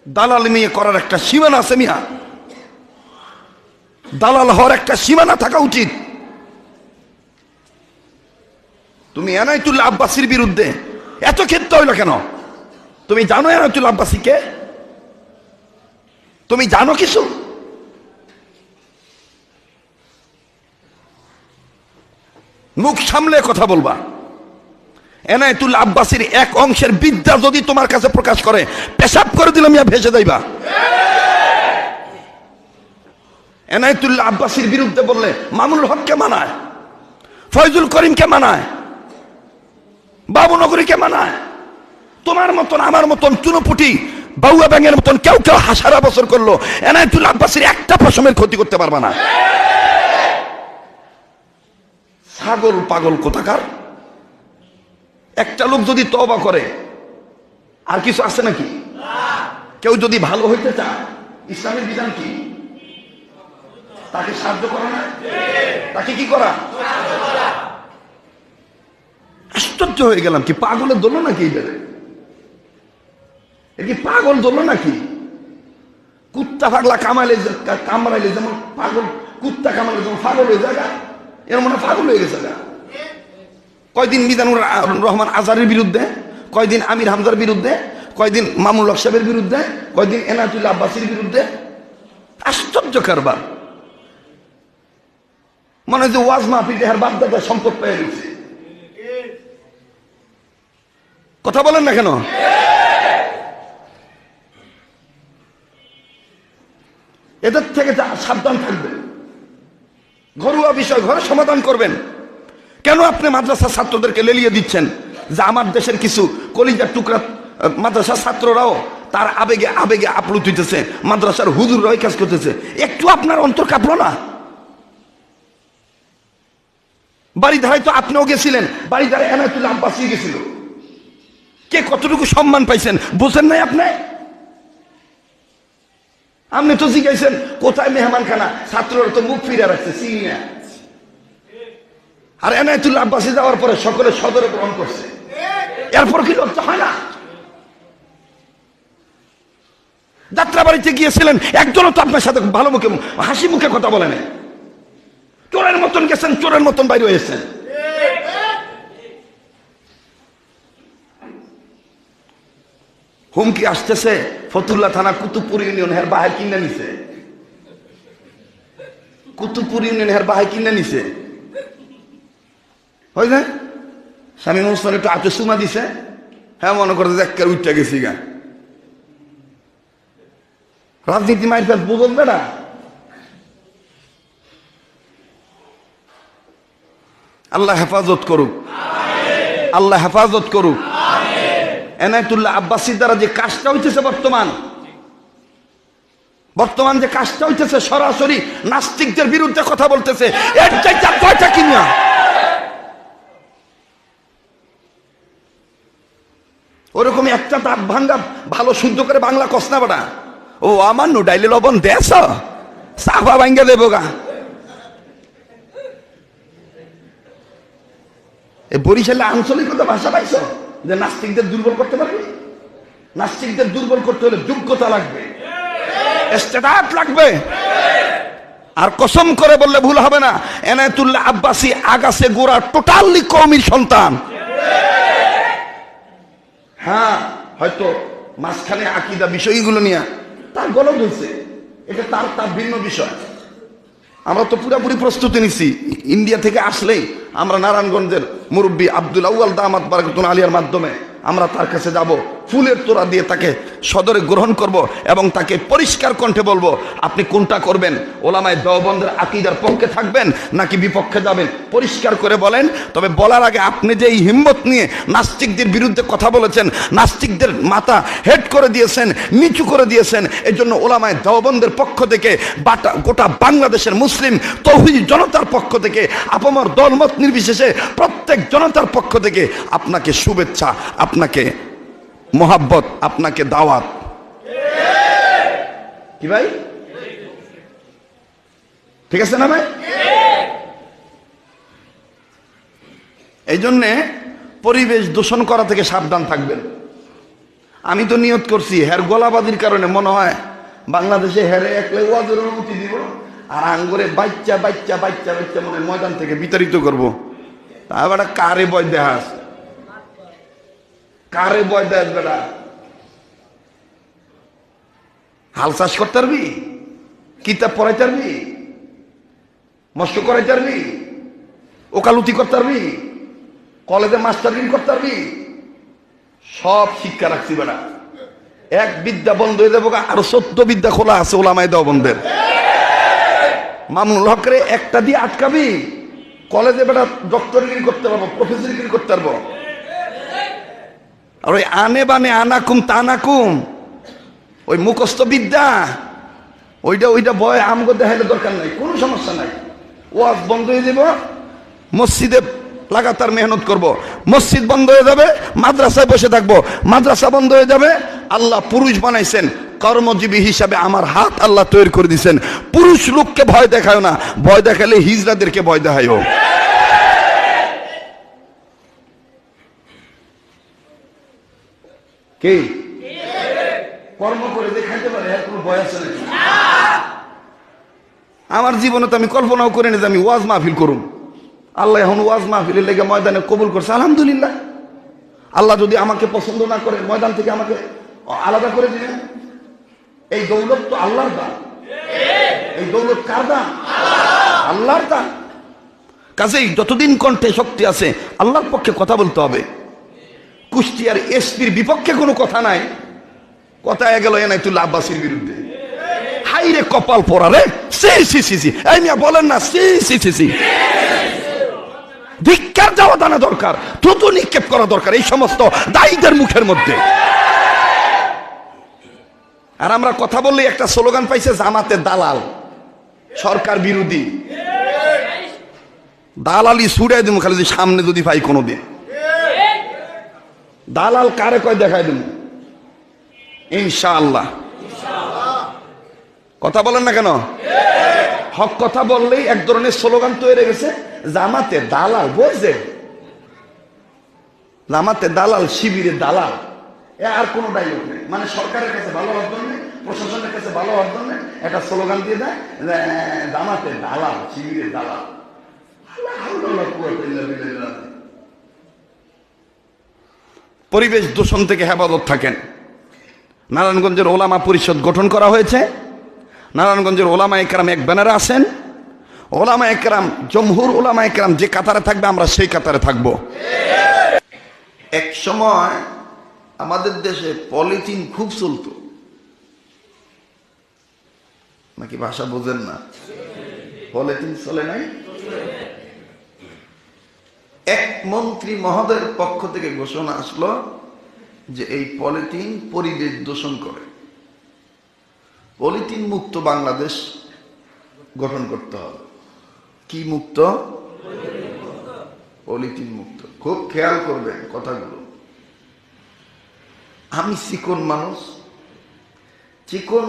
দালাল নিয়ে করার একটা সীমানা আছে মিয়া। দালাল হওয়ার একটা সীমানা থাকা উচিত। তুমি এনায়েতুল্লাহ আব্বাসীর বিরুদ্ধে এত ক্ষেত্রে হইল কেন? তুমি জানো এনায়েতুল্লাহ আব্বাসী কে? তুমি জানো কিছু? মুখ সামলে কথা বলবা। এনায়েতুল্লাহ আব্বাসীর এক অংশের বিদ্যা যদি তোমার কাছে প্রকাশ করে, পেশাব করে দিলাম ইয়া ভেসে যাইবা। এনায়েতুল্লাহ আব্বাসীর বিরুদ্ধে বললে মামুনুল হককে মানায়, ফয়জুল করিমকে মানায়, বাবুনগরীকে মানায়। তোমার মতন আমার মতন চুনোপুটি বাউয়া ব্যাঙের মতন কেউ কেউ সারা বছর করলো, এনায়েতুল্লাহ আব্বাসীর একটা পশমের ক্ষতি করতে পারবা না। ছাগল পাগল কোথাকার। একটা লোক যদি তওবা করে আর কিছু আছে নাকি? কেউ যদি ভালো হইতে চায়, ইসলামের বিধান কি? তাকে সাহায্য করা না? তাকে কি করা? আশ্চর্য হয়ে গেলাম, কি পাগলের দল নাকি? এর কি পাগল দল নাকি? কুত্তা পাগলা কামড়াইলে যেমন পাগল, কুত্তা কামড়াইলে যেমন পাগল হয়ে যায়, এর মনে পাগল হয়ে গেছে। কয়দিন মিজানুর রহমান আজারের বিরুদ্ধে, কয়দিন আমির হামজার বিরুদ্ধে, কয়দিন মামুনুল হক সাহেবের বিরুদ্ধে, কয়দিন এনায়েতুল্লাহ আব্বাসীর বিরুদ্ধে। আশ্চর্য কারবার। মনে হয় যে ওয়াজ মাহফিল দেহার বাপদাদা সম্পদ পেয়ে গেছে। কথা বলেন না কেন? এদের থেকে সাবধান থাকবেন। ঘরোয়া বিষয় ঘরে সমাধান করবেন। কেন আপনি মাদ্রাসার ছাত্রদেরকে লেলিয়ে দিচ্ছেন যে আমার দেশের কিছু কলিজার টুকরা মাদ্রাসার ছাত্ররাও তার আবেগে আবেগে আপ্লুত হইতেছে, মাদ্রাসার হুজুররাই কাজ করতেছে? একটু আপনার অন্তর কাঁপলো না? বাড়িধারায় তো আপনিও গেছিলেন, বাড়িধারায় এনায়েতুল্লাহ আব্বাসী গেছিল। কে কতটুকু সম্মান পাইছেন বুঝেন নাই আপনি? আপনি তো জিজ্ঞাসেন কোথায় মেহমান খানা, ছাত্ররা তো মুখ ফিরে রাখছে চিনি না। আর এনায়েতুল্লাহ আব্বাসী যাওয়ার পরে সকলে সদরে গ্রহণ করছে। এরপর কি লজ্জা হয় না? যাত্রা বাড়িতে গিয়েছিলেন, একজনও তো আপনার সাথে ভালো মুখে হাসি মুখে কথা বলেন। চোরের মতন গেছেন, চোরের মতন বাইরে হয়েছেন। হুমকি আসতেছে, ফতুল্লাহ থানা কুতুবপুর ইউনিয়ন হের বাহাই কিনে নিছে। কুতুবপুর ইউনিয়ন হের বাহাই কিনে নিছে। হয় না? স্বামী মুসলমান একটু আচু সুমা দিছে, হ্যাঁ মনে করে যে উঠতে গেছি গা। রাজনীতি মাইর ফেল বুঝবে না। আল্লাহ হেফাজত করুক, আল্লাহ হেফাজত করুক। এনায়েতুল্লাহ আব্বাসীর দ্বারা যে কাজটা হইতেছে বর্তমান যে কাজটা হইতেছে, সরাসরি নাস্তিকদের বিরুদ্ধে কথা বলতেছে। এর চাইতে কয়টা কিনা? ওরকমই একটা দাঁত ভাঙ্গা ভালো শুদ্ধ করে বাংলা কসনা বাড়া। ও আমার নো ডাইলে লবণ দেশ সাফা ভাঙ্গা দেবো গা। বরিশালে আঞ্চলিকতা ভাষা পাইছো যে নাস্তিকদের দুর্বল করতে পারবে? নাস্তিকদের দুর্বল করতে হলে যোগ্যতা লাগবে, স্ট্যাটাস লাগবে। আর কসম করে বললে ভুল হবে না, এনায়েতুল্লাহ আব্বাসী আগাছে গোড়া টোটালি কওমির সন্তান। হ্যাঁ, হয়তো মাঝখানে আকীদা বিষয়গুলো নিয়ে তার গলদ হয়েছে, এটা তার ভিন্ন বিষয়। আমরা তো পুরোপুরি প্রস্তুতি নিছি। ইন্ডিয়া থেকে আসলেই আমরা নারায়ণগঞ্জের মুরব্বী আব্দুল আউয়াল দামাত বারাকাতুহু আলিয়ার মাধ্যমে আমরা তার কাছে যাব, ফুলের তোড়া দিয়ে তাকে সদরে গ্রহণ করব এবং তাকে পরিষ্কার কণ্ঠে বলবো আপনি কোনটা করবেন, ওলামায়ে দেওবন্দের আকীদার পক্ষে থাকবেন নাকি বিপক্ষে যাবেন, পরিষ্কার করে বলেন। তবে বলার আগে আপনি যে এই হিম্মত নিয়ে নাস্তিকদের বিরুদ্ধে কথা বলেছেন, নাস্তিকদের মাথা হেড করে দিয়েছেন, নিচু করে দিয়েছেন, এই জন্য ওলামায়ে দেওবন্দের পক্ষ থেকে গোটা বাংলাদেশের মুসলিম তৌহিদি জনতার পক্ষ থেকে, আপামর দলমত নির্বিশেষে প্রত্যেক জনতার পক্ষ থেকে আপনাকে শুভেচ্ছা, আপনাকে মোহাব্বত, আপনাকে দাওয়াত। কি ভাই, ঠিক আছে না ভাই? এই জন্যে পরিবেশ দূষণ করা থেকে সাবধান থাকবেন। আমি তো নিয়ত করছি হের গোলাবাদির কারণে মনে হয় বাংলাদেশে হেরে একলে ওয়াজের অনুমতি দিব আর আঙ্গুরে বাচ্চা বাচ্চা বাচ্চা বাচ্চা মনে ময়দান থেকে বিতাড়িত করবো। তারপর কারে বয় দেহাস, কারে বয় দেহাস বেটা? হাল চাষ করতে পারবি, কিতাব পড়াইতে পারবি, মস্ত করাইতে পারবি, ওকালতি করতে পারবি, কলেজে মাস্টারিং করতে পারবি? সব শিক্ষা রাখছি বেটা। এক বিদ্যা বন্ধ হয়ে যাবো, আরো 14 বিদ্যা খোলা আছে ওলামায়ে দেওবন্দের। মামুনুল হকরে একটা দিয়ে আটকাবি, কলেজে বেটা ডক্টরিং করতে পারবো, প্রফেসরিং করতে পারবো। আর ওই আনে বানে আনাকুম তানাকুম ওই মুখস্থ বিদ্যা ওইটা ওইটা ভয় আমগো দেখাইলে দরকার নাই, কোনো সমস্যা নাই। ওয়াজ বন্ধ হয়ে যাব, মসজিদে লাগাতার মেহনত করব, মসজিদ বন্ধ হয়ে যাবে, মাদ্রাসায় বসে থাকবো, মাদ্রাসা বন্ধ হয়ে যাবে। আল্লাহ পুরুষ বানাইছেন, কর্মজীবী হিসাবে আমার হাত আল্লাহ তৈরি করে দিয়েছেন। পুরুষ লোককে ভয় দেখায় না, ভয় দেখালে হিজড়াদেরকে ভয় দেখায়ও। কি কর্ম করে দেখাইতে পারে এর কোনো ভয় আছে নাকি? আমার জীবনে তো আমি কল্পনাও করি না যে আমি ওয়াজ মাহফিল করুম। আল্লাহ এখন ওয়াজ মাহফিলের লেগে ময়দানে কবুল করছে, আলহামদুলিল্লাহ। আল্লাহ যদি আমাকে পছন্দ না করে ময়দান থেকে আমাকে আলাদা করে দিবেন। এই দৌলত তো আল্লাহর দান। এই দৌলত কার দান? আল্লাহর দান। কাজেই যতদিন কণ্ঠে শক্তি আছে আল্লাহর পক্ষে কথা বলতে হবে। কুষ্টিয়ার এসপির বিপক্ষে কোনো কথা নাই, কথা গেল এনায়েতুল্লাহ আব্বাসীর বিরুদ্ধে। হাইরে কপাল পড়া রে, এই মিয়া বলেন না, ধিক্কার যাওয়া দানা দরকার, থুতু নিক্ষেপ করা দরকার এই সমস্ত দায়ীদের মুখের মধ্যে। আর আমরা কথা বললেই একটা স্লোগান পাইছে, জামাতে দালাল, সরকার বিরোধী। দালালি ছুড়াই দেবো খালি সামনে যদি পাই কোনোদিন। দালাল কারে কয় দেখাই দেবো ইনশাআল্লাহ। কথা বলেন না কেন? হক কথা বললেই এক ধরনের স্লোগান তৈরি গেছে, জামাতে দালাল। বলছে জামাতে দালাল, শিবিরের দালাল, আর কোন ডায়লগ নেই। মানে সরকারের কাছে ভালো হওয়ার জন্য, প্রশাসনের কাছে ভালো হওয়ার জন্য একটা স্লোগান দিয়ে দেয়, জামাতে দালাল, শিবিরের দালাল। পরিবেশ দূষণ থেকে হেফাজত থাকেন। নারায়ণগঞ্জের ওলামা পরিষদ গঠন করা হয়েছে। নারায়ণগঞ্জের ওলামা একরাম এক ব্যানারে আছেন। ওলামা একরাম, জমহুর ওলামা একরাম যে কাতারে থাকবে আমরা সেই কাতারে থাকবো। এক সময় আমাদের দেশে পলিথিন খুব চলতো, নাকি ভাষা বোঝেন না? পলিথিন চলে নাই। এক মন্ত্রী মহোদয়ের পক্ষ থেকে ঘোষণা আসলো যে এই পলিথিন পরিবেশ দূষণ করে, পলিথিন মুক্ত বাংলাদেশ গঠন করতে হবে। কি মুক্ত? পলিথিন মুক্ত। খুব খেয়াল করবেন কথাগুলো। আমি চিকন মানুষ, চিকন